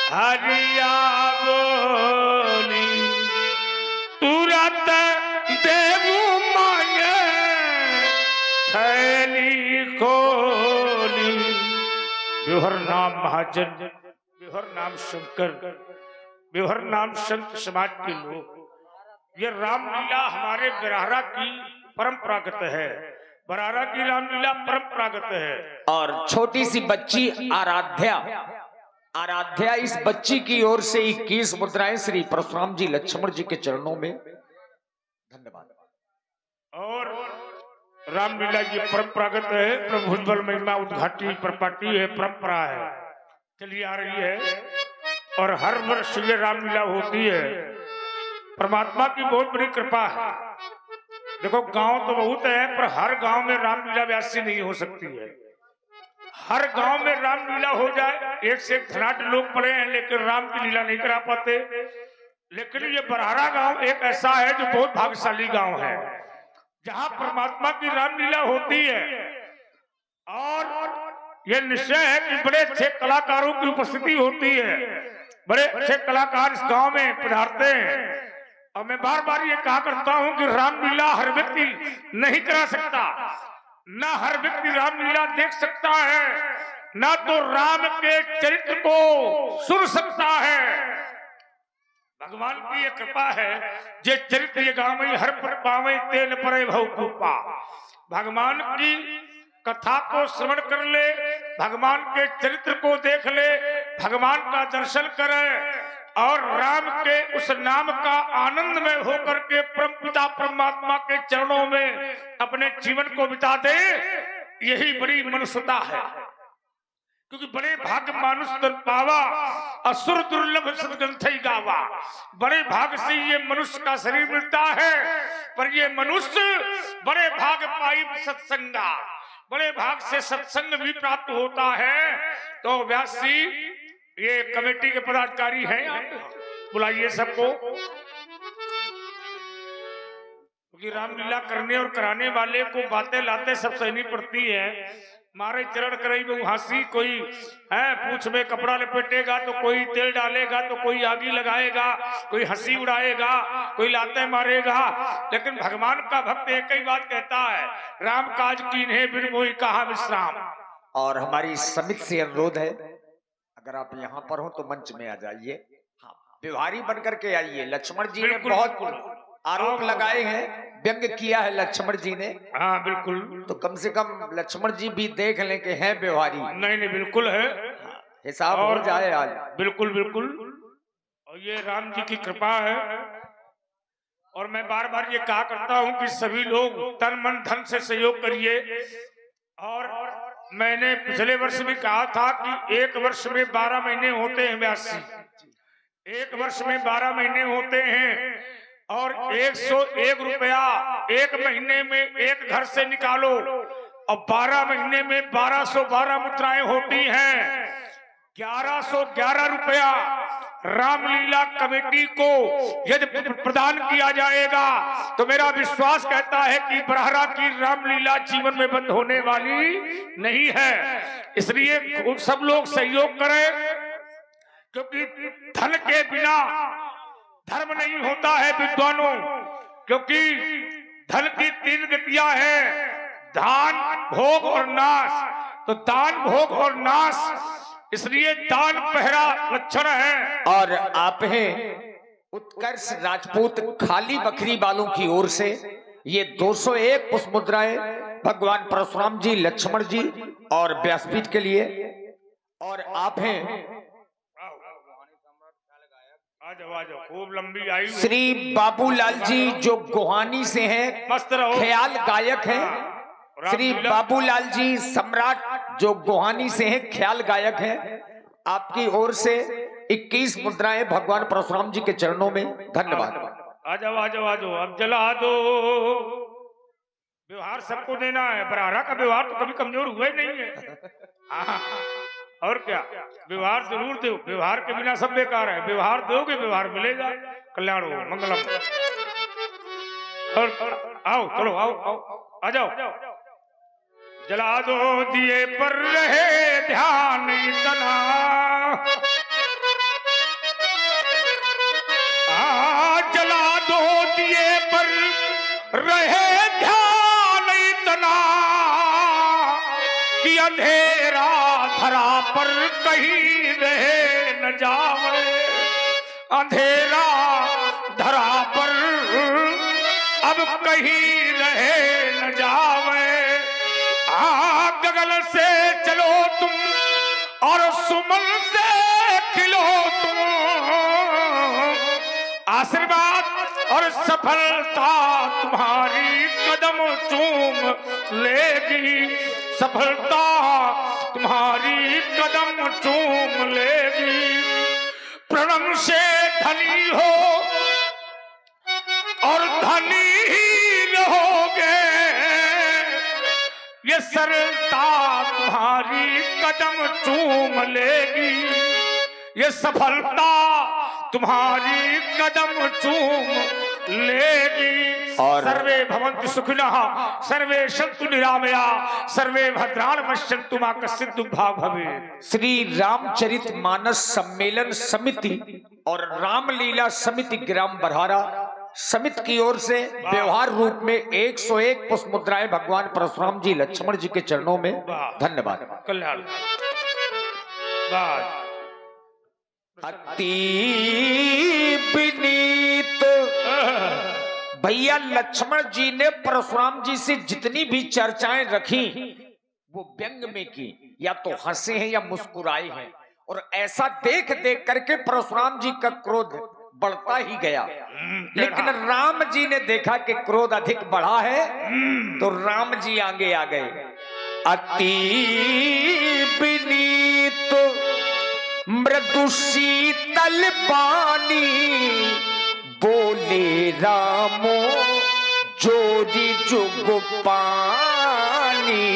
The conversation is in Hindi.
हरिया बोली तुरंत देवू मांगे थैली खोली। बिहर नाम महाजन, बिहर नाम शंकर, बिहर नाम संत समाज के लोग। ये रामलीला हमारे बरारा की परंपरागत है, बरारा की रामलीला परंपरागत है। और छोटी सी बच्ची आराध्या, आराध्या इस बच्ची की ओर से 21 मुद्राएं श्री परशुराम जी लक्ष्मण जी के चरणों में। धन्यवाद। और रामलीला ये परंपरागत है, प्रभु बल महिमा उद्घाटी प्रपाटी है, परंपरा है, चली आ रही है। और हर वर्ष ये रामलीला होती है। परमात्मा की बहुत बड़ी कृपा है। देखो गांव तो बहुत है, पर हर गांव में रामलीला व्यासी नहीं हो सकती है। हर गांव में रामलीला हो जाए, एक से एक धनाढ़ लोग पड़े हैं लेकिन राम की लीला नहीं करा पाते। लेकिन ये बरहारा गांव एक ऐसा है जो बहुत भाग्यशाली गांव है, जहां परमात्मा की रामलीला होती है। और यह निश्चय है कि बड़े अच्छे कलाकारों की उपस्थिति होती है, बड़े अच्छे कलाकार इस गांव में पधारते हैं। और मैं बार बार ये कहा करता हूं कि रामलीला हर व्यक्ति नहीं करा सकता, ना हर व्यक्ति रामलीला देख सकता है, ना तो राम के चरित्र को सुन सकता है। भगवान की ये कृपा है, जे चरित्र ये गावे हर पर पावे तेन परे भव कृपा। भगवान की कथा को श्रवण कर ले, भगवान के चरित्र को देख ले, भगवान का दर्शन करे और राम के उस नाम का आनंद में होकर के परमपिता परमात्मा के चरणों में अपने जीवन को बिता दे, यही बड़ी मनुष्यता है। क्योंकि बड़े भाग्य मानुष तन पावा, असुर दुर्लभ सदग्रंथई गावा। बड़े भाग से ये मनुष्य का शरीर मिलता है, पर ये मनुष्य बड़े भाग पाई सत्संगा, बड़े भाग से सत्संग भी प्राप्त होता है। तो व्यास जी ये कमेटी के पदाधिकारी हैं, बुलाइए सबको। क्योंकि रामलीला करने और कराने वाले को बातें लाते सब सहनी पड़ती है। मारे चरण करई बहु हंसी, कोई है पूछ में कपड़ा लपेटेगा तो कोई तेल डालेगा तो कोई आगी लगाएगा, कोई हंसी उड़ाएगा, कोई लाते मारेगा। लेकिन भगवान का भक्त एक ही बात कहता है, राम काज कीन्हे बिन मोहि कहा विश्राम। और हमारी समिति से अनुरोध है, अगर आप यहाँ पर हो तो मंच में आ जाइए। हाँ, व्यवहारी बनकर के आइए। लक्ष्मण जी ने बहुत आरोप लगाए हैं, व्यंग किया है लक्ष्मण जी ने। हाँ बिल्कुल, तो कम से कम लक्ष्मण जी भी देख लें कि हैं व्यवहारी। नहीं नहीं बिल्कुल है, हिसाब हो जाए आज। बिल्कुल बिल्कुल। और ये राम जी की कृपा है। और मैं बार बार ये कहा करता हूं कि सभी लोग तन मन धन से सहयोग करिए। और मैंने पिछले वर्ष भी कहा था कि एक वर्ष में 12 महीने होते हैं व्यासी, एक वर्ष में 12 महीने होते हैं। और 101 रुपया एक महीने में एक घर से निकालो, और 12 महीने में 1212 मुद्राएं होती हैं। 1111 रुपया रामलीला कमेटी को यदि प्रदान किया जाएगा तो मेरा विश्वास कहता है कि बरहरा की रामलीला जीवन में बंद होने वाली नहीं है। इसलिए सब लोग सहयोग करें, क्योंकि धन के बिना धर्म नहीं होता है विद्वानों। क्योंकि धन की 3 गतियां हैं, दान, भोग और नाश। तो दान, भोग और नाश, इसलिए दान पहला लक्षण है। और आप हैं उत्कर्ष राजपूत खाली बकरी वालों की ओर से ये 201 पुष्प मुद्राएं भगवान परशुराम जी, लक्ष्मण जी और व्यासपीठ के लिए। और आप हैं खूब लंबी आयु श्री बाबूलाल जी, जो गोहानी से हैं, मस्त रहो, ख्याल गायक हैं। श्री बाबूलाल जी सम्राट, जो गोहानी से हैं, ख्याल गायक हैं। आपकी ओर से 21 मुद्राएं भगवान परशुराम जी के चरणों में। धन्यवाद। आ जाओ आ जाओ आ जाओ, अब जला दो। व्यवहार सबको देना है, बरहरा का व्यवहार तो कभी कमजोर हुआ ही नहीं है। और क्या, व्यवहार जरूर दो, व्यवहार के बिना सब बेकार है। व्यवहार दोगे, व्यवहार मिलेगा, कल्याण हो, मंगलम। और आओ, चलो आओ आओ, आ जाओ। जला दो दिए पर रहे ध्यान इतना, रहे ध्यान इतना कि अंधेरा धरा पर कहीं रहे न जावे, अंधेरा धरा पर अब कहीं रहे न जावे। गगन से चलो तुम और सुमन से खिलो तुम, आशीर्वाद और सफलता तुम्हारी कदम चूम लेगी, सफलता तुम्हारी कदम चूम लेगी। प्रणम से धनी हो और धनी ही रहोगे, ये सरलता तुम्हारी कदम चूम लेगी, ये सफलता तुम्हारी कदम चूम लेगी। और सर्वे भवन्तु सुखिनः, सर्वे सन्तु निरामया, सर्वे भद्राणि पश्यन्तु मा कश्चित् दुर्भाग् भवेत्। श्री रामचरित मानस सम्मेलन समिति और रामलीला समिति ग्राम बरहारा समिति की ओर से व्यवहार रूप में 101 पुष्प मुद्राएं भगवान परशुराम जी लक्ष्मण जी के चरणों में। धन्यवाद। कल्याण। अति विनीत भैया लक्ष्मण जी ने परशुराम जी से जितनी भी चर्चाएं रखी वो व्यंग में की, या तो हंसे हैं या मुस्कुराए हैं, और ऐसा देख देख करके परशुराम जी का क्रोध बढ़ता ही गया। लेकिन राम जी ने देखा कि क्रोध अधिक बढ़ा है, तो राम जी आगे आ गए। अति विनीत मृदु शीतल पानी बोले रामो जोरी जुग पानी,